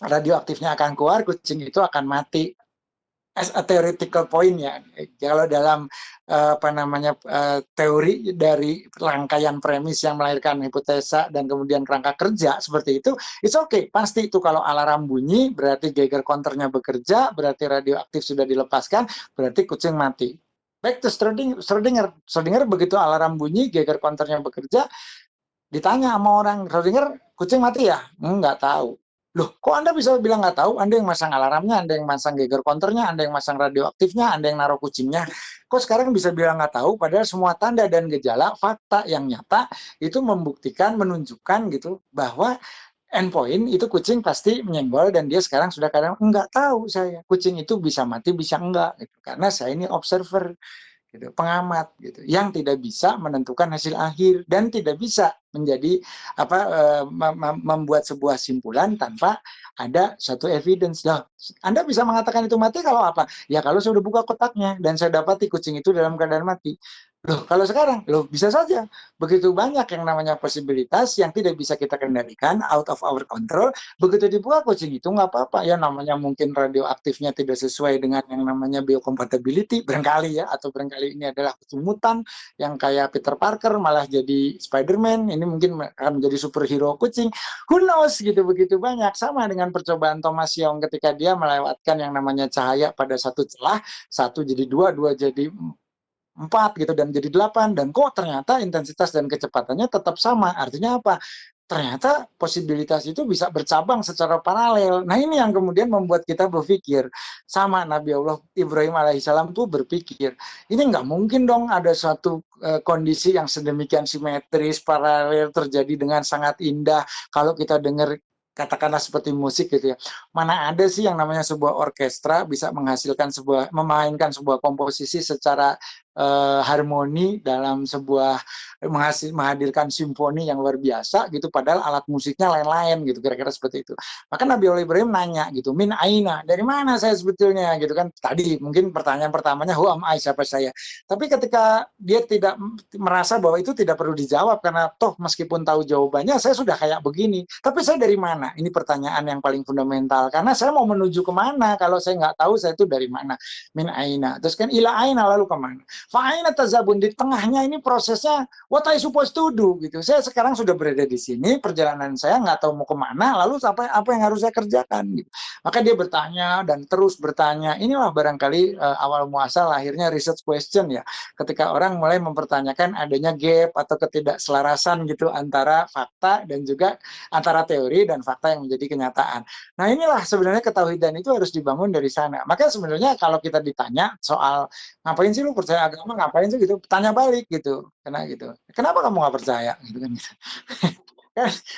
Speaker 3: radioaktifnya akan keluar, kucing itu akan mati. As a theoretical point ya, kalau dalam teori dari rangkaian premis yang melahirkan hipotesa dan kemudian kerangka kerja seperti itu, it's okay, pasti itu kalau alarm bunyi berarti Geiger counternya bekerja, berarti radioaktif sudah dilepaskan, berarti kucing mati. Back to Schrödinger begitu alarm bunyi, Geiger counternya bekerja, ditanya sama orang, Schrödinger, kucing mati ya? Nggak tahu. Loh, kok Anda bisa bilang nggak tahu? Anda yang masang alarmnya, Anda yang masang Geiger counternya, Anda yang masang radioaktifnya, Anda yang naruh kucingnya. Kok sekarang bisa bilang nggak tahu? Padahal semua tanda dan gejala, fakta yang nyata, itu membuktikan, menunjukkan gitu, bahwa endpoint itu kucing pasti menyenggol dan dia sekarang sudah kadang nggak tahu saya. Kucing itu bisa mati, bisa enggak. Gitu. Karena saya ini observer. Gitu, pengamat gitu, yang tidak bisa menentukan hasil akhir dan tidak bisa menjadi membuat sebuah simpulan tanpa ada suatu evidence. Loh, Anda bisa mengatakan itu mati kalau apa? Ya kalau saya udah buka kotaknya dan saya dapati kucing itu dalam keadaan mati. Loh, kalau sekarang, loh bisa saja. Begitu banyak yang namanya posibilitas yang tidak bisa kita kendalikan, out of our control. Begitu dibuka kucing itu nggak apa-apa. Ya namanya mungkin radioaktifnya tidak sesuai dengan yang namanya biocompatibility, barangkali ya, atau barangkali ini adalah kucing mutan yang kayak Peter Parker malah jadi Spider-Man. Ini mungkin akan menjadi superhero kucing. Who knows gitu, begitu banyak. Sama dengan percobaan Thomas Young ketika dia melewatkan yang namanya cahaya pada satu celah, satu jadi dua, dua jadi 4 gitu dan jadi 8, dan kok ternyata intensitas dan kecepatannya tetap sama. Artinya apa? Ternyata posibilitas itu bisa bercabang secara paralel. Nah ini yang kemudian membuat kita berpikir, sama Nabi Allah Ibrahim alaihissalam tuh berpikir, ini nggak mungkin dong ada suatu kondisi yang sedemikian simetris, paralel terjadi dengan sangat indah. Kalau kita dengar katakanlah seperti musik gitu ya, mana ada sih yang namanya sebuah orkestra bisa memainkan sebuah komposisi secara harmoni dalam sebuah menghadirkan simfoni yang luar biasa gitu, padahal alat musiknya lain-lain gitu, kira-kira seperti itu. Maka Nabi Allah Ibrahim nanya gitu, min aina, dari mana saya sebetulnya gitu kan. Tadi mungkin pertanyaan pertamanya who am I, siapa saya. Tapi ketika dia tidak merasa bahwa itu tidak perlu dijawab karena toh meskipun tahu jawabannya saya sudah kayak begini, tapi saya dari mana? Ini pertanyaan yang paling fundamental, karena saya mau menuju kemana kalau saya nggak tahu saya itu dari mana. Min aina, terus kan ila aina, lalu kemana? Fa'aina tazhabun, di tengahnya ini prosesnya what I supposed to do gitu. Saya sekarang sudah berada di sini, perjalanan saya nggak tahu mau kemana, lalu sampai apa yang harus saya kerjakan gitu. Maka dia bertanya dan terus bertanya. Inilah barangkali awal muasal akhirnya research question ya. Ketika orang mulai mempertanyakan adanya gap atau ketidakselarasan gitu antara fakta dan juga antara teori dan fakta yang menjadi kenyataan. Nah inilah sebenarnya ketauhidan itu harus dibangun dari sana. Maka sebenarnya kalau kita ditanya soal ngapain sih lu percaya agama, ngapain sih gitu, tanya balik gitu, kenapa kamu nggak percaya gitu kan gitu.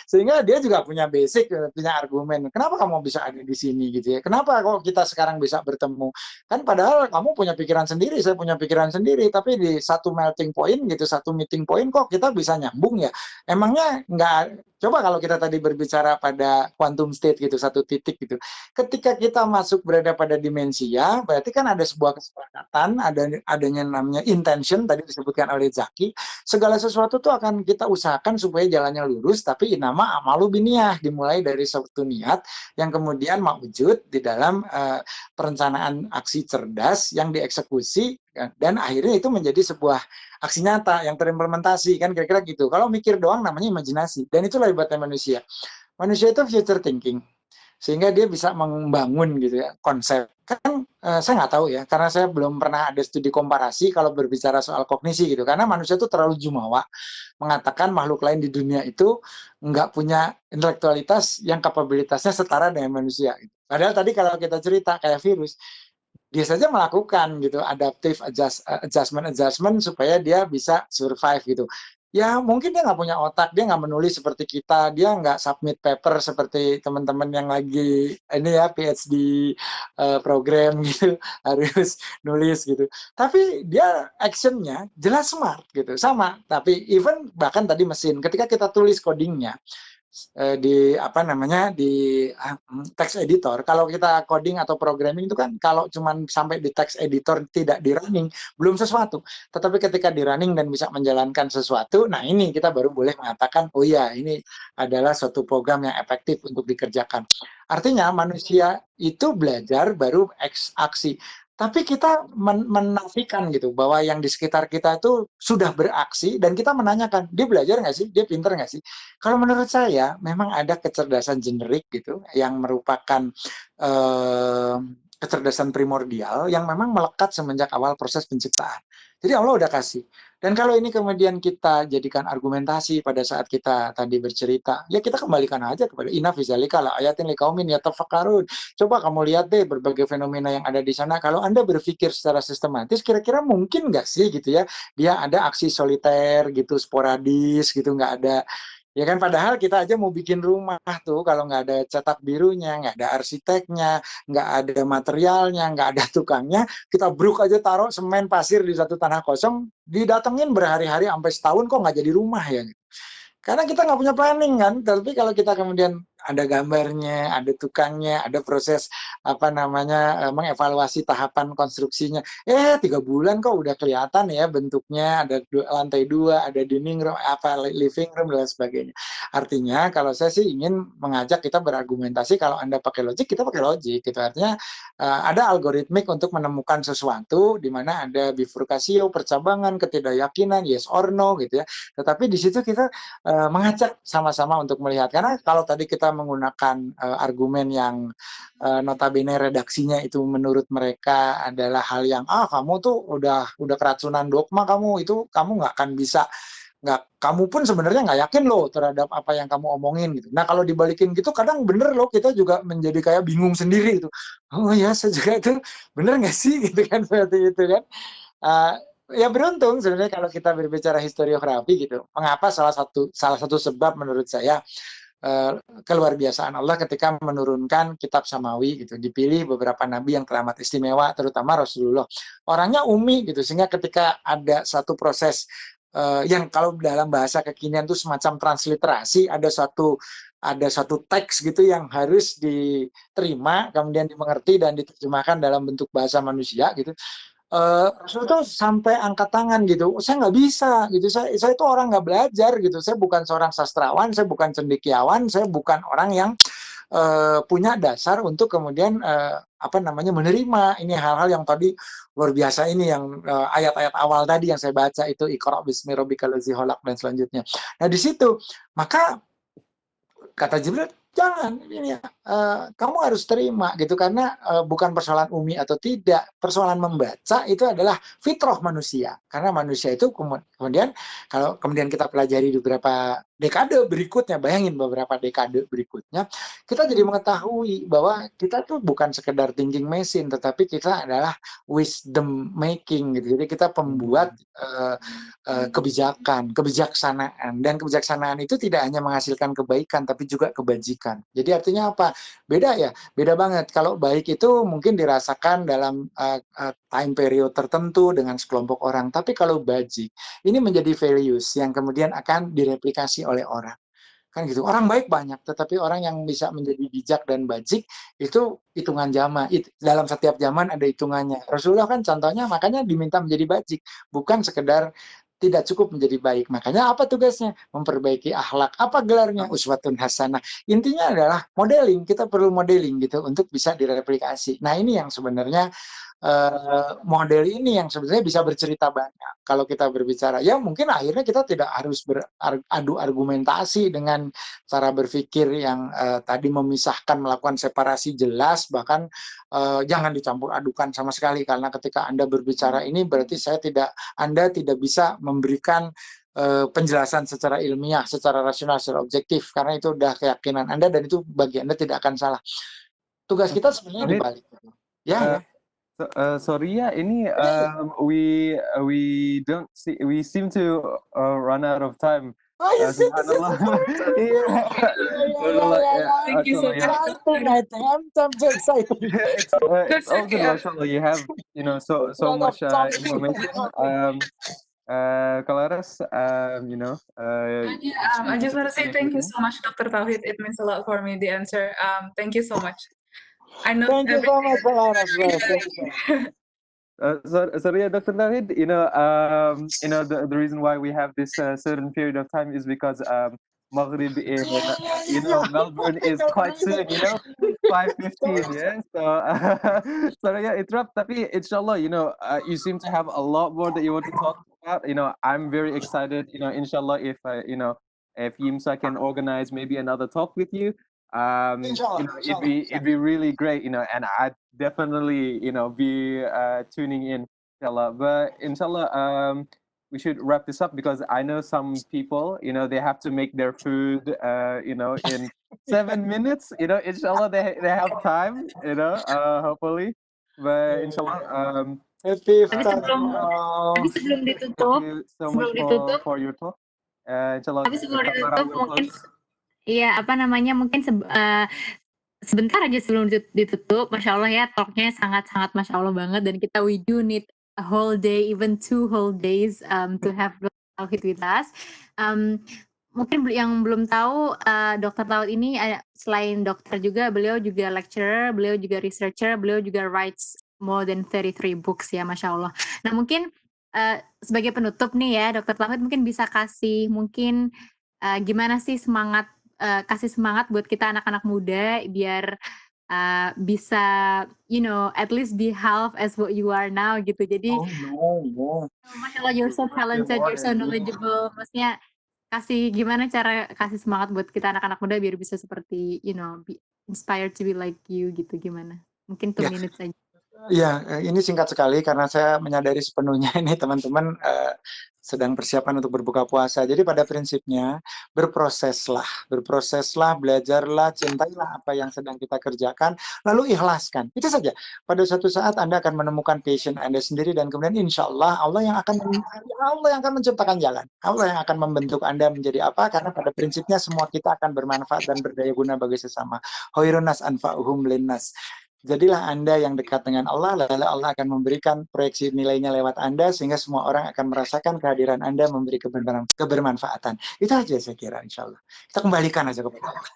Speaker 3: Sehingga dia juga punya basic, punya argumen. Kenapa kamu bisa ada di sini gitu ya? Kenapa kok kita sekarang bisa bertemu? Kan padahal kamu punya pikiran sendiri, saya punya pikiran sendiri, tapi di satu melting point gitu, satu meeting point kok kita bisa nyambung ya? Emangnya nggak? Coba kalau kita tadi berbicara pada quantum state gitu, satu titik gitu. Ketika kita masuk berada pada dimensi ya, berarti kan ada sebuah kesepakatan, adanya namanya intention, tadi disebutkan oleh Zaki. Segala sesuatu tuh akan kita usahakan supaya jalannya lurus, tapi nama amalu biniyah, dimulai dari suatu niat yang kemudian mewujud di dalam perencanaan aksi cerdas yang dieksekusi, dan akhirnya itu menjadi sebuah aksi nyata yang terimplementasi, kan kira-kira gitu. Kalau mikir doang namanya imajinasi, dan itulah hebatnya manusia. Manusia itu future thinking, sehingga dia bisa membangun gitu ya konsep. Kan saya nggak tahu ya, karena saya belum pernah ada studi komparasi kalau berbicara soal kognisi gitu, karena manusia itu terlalu jumawa mengatakan makhluk lain di dunia itu nggak punya intelektualitas yang kapabilitasnya setara dengan manusia. Padahal tadi kalau kita cerita kayak virus, dia saja melakukan gitu adaptive adjustment supaya dia bisa survive gitu. Ya mungkin dia nggak punya otak, dia nggak menulis seperti kita, dia nggak submit paper seperti teman-teman yang lagi ini ya PhD program gitu harus nulis gitu. Tapi dia actionnya jelas smart gitu, sama. Tapi even bahkan tadi mesin, ketika kita tulis codingnya di apa namanya di text editor, kalau kita coding atau programming itu kan kalau cuman sampai di text editor tidak di running belum sesuatu, tetapi ketika di running dan bisa menjalankan sesuatu, nah ini kita baru boleh mengatakan oh ya ini adalah suatu program yang efektif untuk dikerjakan. Artinya manusia itu belajar baru aksi. Tapi kita menafikan gitu bahwa yang di sekitar kita itu sudah beraksi, dan kita menanyakan dia belajar nggak sih, dia pinter nggak sih. Kalau menurut saya memang ada kecerdasan generik gitu yang merupakan kecerdasan primordial yang memang melekat semenjak awal proses penciptaan. Jadi Allah udah kasih. Dan kalau ini kemudian kita jadikan argumentasi pada saat kita tadi bercerita, ya kita kembalikan aja kepada inna fi dzalika la ayatin liqaumin yatafakkarun. Coba kamu lihat deh berbagai fenomena yang ada di sana. Kalau Anda berpikir secara sistematis, kira-kira mungkin nggak sih gitu ya, dia ada aksi soliter gitu, sporadis gitu, nggak ada. Ya kan, padahal kita aja mau bikin rumah tuh, kalau nggak ada cetak birunya, nggak ada arsiteknya, nggak ada materialnya, nggak ada tukangnya, kita bruk aja taruh semen pasir di satu tanah kosong, didatengin berhari-hari sampai setahun kok nggak jadi rumah ya. Karena kita nggak punya planning kan. Tapi kalau kita kemudian ada gambarnya, ada tukangnya, ada proses apa namanya mengevaluasi tahapan konstruksinya. 3 bulan kok udah kelihatan ya bentuknya, ada lantai 2, ada dining room, apa living room dan sebagainya. Artinya kalau saya sih ingin mengajak kita berargumentasi, kalau Anda pakai logik, kita pakai logik gitu. Artinya ada algoritmik untuk menemukan sesuatu di mana ada bifurkasio, percabangan, ketidakyakinan, yes or no gitu ya. Tetapi di situ kita mengajak sama-sama untuk melihat, karena kalau tadi kita menggunakan argumen yang notabene redaksinya itu menurut mereka adalah hal yang kamu tuh udah keracunan dogma, kamu nggak akan bisa, kamu pun sebenarnya nggak yakin loh terhadap apa yang kamu omongin gitu. Nah kalau dibalikin gitu kadang bener loh, kita juga menjadi kayak bingung sendiri gitu. Oh ya saya juga itu bener nggak sih gitu kan, seperti itu kan. Ya beruntung sebenarnya kalau kita berbicara historiografi gitu. Mengapa salah satu sebab menurut saya keluar biasaan Allah ketika menurunkan kitab samawi gitu, dipilih beberapa nabi yang keramat istimewa, terutama Rasulullah. Orangnya umi gitu, sehingga ketika ada satu proses yang kalau dalam bahasa kekinian itu semacam transliterasi, ada satu teks gitu yang harus diterima, kemudian dimengerti dan diterjemahkan dalam bentuk bahasa manusia gitu. Rasul tuh sampai angkat tangan gitu, saya nggak bisa gitu, saya itu orang nggak belajar gitu, saya bukan seorang sastrawan, saya bukan cendekiawan, saya bukan orang yang punya dasar untuk kemudian menerima ini hal-hal yang tadi luar biasa ini yang ayat-ayat awal tadi yang saya baca itu Iqra bismi rabbikal ladzi khalaq dan selanjutnya. Nah di situ maka kata Jibril jangan ini kamu harus terima gitu karena bukan persoalan umi atau tidak, persoalan membaca itu adalah fitrah manusia karena manusia itu kemudian kalau kemudian kita pelajari di beberapa dekade berikutnya, bayangin beberapa dekade berikutnya kita jadi mengetahui bahwa kita tuh bukan sekedar thinking machine tetapi kita adalah wisdom making gitu, jadi kita pembuat kebijaksanaan dan kebijaksanaan itu tidak hanya menghasilkan kebaikan tapi juga kebajikan. Jadi artinya apa? Beda ya, beda banget. Kalau baik itu mungkin dirasakan dalam time period tertentu dengan sekelompok orang, tapi kalau bajik ini menjadi values yang kemudian akan direplikasi oleh orang. Kan gitu. Orang baik banyak, tetapi orang yang bisa menjadi bijak dan bajik itu hitungan zaman. Dalam setiap zaman ada hitungannya. Rasulullah kan contohnya makanya diminta menjadi bajik, bukan sekedar tidak cukup menjadi baik. Makanya apa tugasnya? Memperbaiki akhlak. Apa gelarnya? Uswatun hasanah. Intinya adalah modeling. Kita perlu modeling gitu untuk bisa direplikasi. Nah ini yang sebenarnya model ini yang sebenarnya bisa bercerita banyak. Kalau kita berbicara, ya mungkin akhirnya kita tidak harus beradu argumentasi dengan cara berpikir yang tadi memisahkan, melakukan separasi jelas, bahkan jangan dicampur adukan sama sekali. Karena ketika Anda berbicara ini berarti Anda tidak bisa memberikan penjelasan secara ilmiah, secara rasional, secara objektif. Karena itu udah keyakinan Anda dan itu bagi Anda tidak akan salah. Tugas kita sebenarnya dibalik. Ya.
Speaker 1: Sorry ya, ini we don't see, we seem to run out of time.
Speaker 3: Oh, you see,
Speaker 1: Subhanallah.
Speaker 4: Thank you so much.
Speaker 3: I'm so excited.
Speaker 1: It's all good, mashallah. You have, so much information. Kalaras,
Speaker 4: I just want to say thank you so much, Dr. Tauhid. It means a lot for me, the answer. Thank you so much. I know.
Speaker 3: Thank you so much, Kalaras.
Speaker 1: Sorry, Dr. Tauhid. The reason why we have this certain period of time is because Maghrib in Melbourne is quite soon. 5:15. Yeah. So sorry, yeah, interrupt. Tapi inshallah, you seem to have a lot more that you want to talk about. I'm very excited. Inshallah, if Yimsa can organize maybe another talk with you. It'd be really great, and I'd definitely, be tuning in, inshallah. But inshallah, we should wrap this up because I know some people, they have to make their food, in 7 minutes. Inshallah, they have time, hopefully. But inshallah,
Speaker 3: Happy
Speaker 2: Tapi sebelum ditutup,
Speaker 1: thank you so much for your talk. Inshallah.
Speaker 2: Tapi sebelum ditutup mungkin mungkin sebentar aja sebelum ditutup, Masya Allah ya, talknya sangat-sangat Masya Allah banget, dan we do need a whole day, even 2 whole days to have Dr. Tauhid with us. Mungkin yang belum tahu, Dr. Tauhid ini selain dokter juga, beliau juga lecturer, beliau juga researcher, beliau juga writes more than 33 books ya, Masya Allah. Nah mungkin sebagai penutup nih ya, Dr. Tauhid mungkin bisa kasih mungkin gimana sih kasih semangat buat kita anak-anak muda biar bisa at least be half as what you are now gitu. Jadi Masya Allah, you're so talented, you're so knowledgeable. Maksudnya gimana cara kasih semangat buat kita anak-anak muda biar bisa seperti be inspired to be like you gitu, gimana? Mungkin 2 minutes aja.
Speaker 3: Ya, ini singkat sekali karena saya menyadari sepenuhnya ini teman-teman sedang persiapan untuk berbuka puasa. Jadi pada prinsipnya berproseslah, belajarlah, cintailah apa yang sedang kita kerjakan, lalu ikhlaskan. Itu saja. Pada suatu saat Anda akan menemukan passion Anda sendiri dan kemudian insya Allah yang akan menciptakan jalan. Allah yang akan membentuk Anda menjadi apa? Karena pada prinsipnya semua kita akan bermanfaat dan berdaya guna bagi sesama. Khairun nas anfa'uhum linnas. Jadilah Anda yang dekat dengan Allah, lalu Allah akan memberikan proyeksi nilainya lewat Anda, sehingga semua orang akan merasakan kehadiran Anda memberi kebermanfaatan. Itu aja saya kira, insya Allah. Kita kembalikan aja kepada Allah.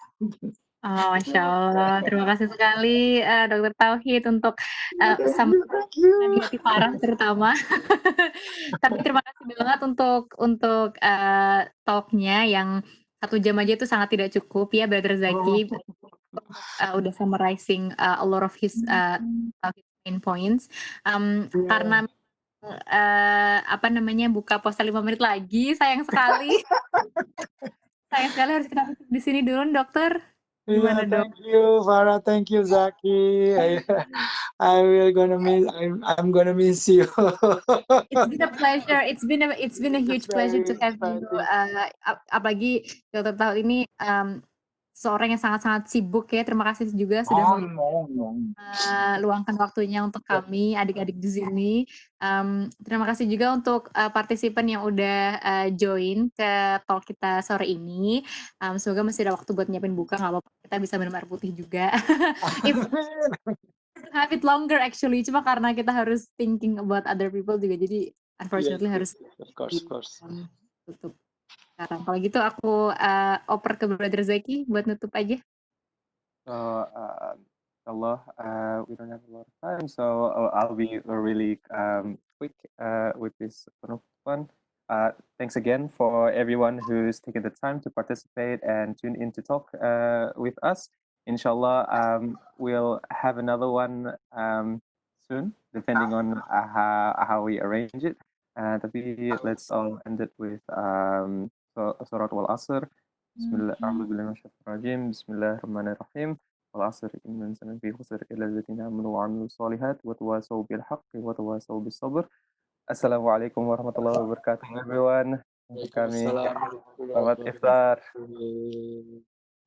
Speaker 2: Oh, Masya Allah. Terima kasih sekali, Dr. Tauhid, untuk di hati Farah terutama. Tapi terima kasih banget untuk talknya yang 1 jam aja itu sangat tidak cukup ya, Brother Zaki. udah summarizing a lot of his main points. Karena apa namanya buka puasa 5 menit lagi, sayang sekali. Sayang sekali harus kita tutup di sini dulu, dokter. Gimana dok?
Speaker 3: Thank you, Farah. Thank you, Zaki. I will gonna miss. I'm gonna miss you.
Speaker 2: It's been a pleasure. It's been a huge
Speaker 3: It's
Speaker 2: pleasure to
Speaker 3: very
Speaker 2: have you. Apalagi dokter Taul ini seorang yang sangat-sangat sibuk ya. Terima kasih juga sudah luangkan waktunya untuk kami adik-adik di sini. Terima kasih juga untuk partisipan yang udah join ke talk kita sore ini. Semoga masih ada waktu buat nyiapin buka, nggak apa-apa, kita bisa minum air putih juga. Have it longer actually, cuma karena kita harus thinking about other people juga, jadi unfortunately harus
Speaker 3: of course.
Speaker 2: tutup sekarang. Kalau gitu aku oper ke Brother Zaki buat nutup aja.
Speaker 1: So, Allah, we don't have a lot of time, so I'll be really quick with this one. Thanks again for everyone who's taken the time to participate and tune in to talk with us. Inshallah, we'll have another one soon, depending on how we arrange it. Tapi let's all end it with Surat Wal-Asr. Bismillahirrahmanirrahim. والعصر إن الإنسان في خسر إلا الذين آمنوا وعملوا الصالحات وتواصوا بالحق وتواصوا بالصبر. Assalamualaikum warahmatullahi wabarakatuh, everyone. Kami selamat iftar.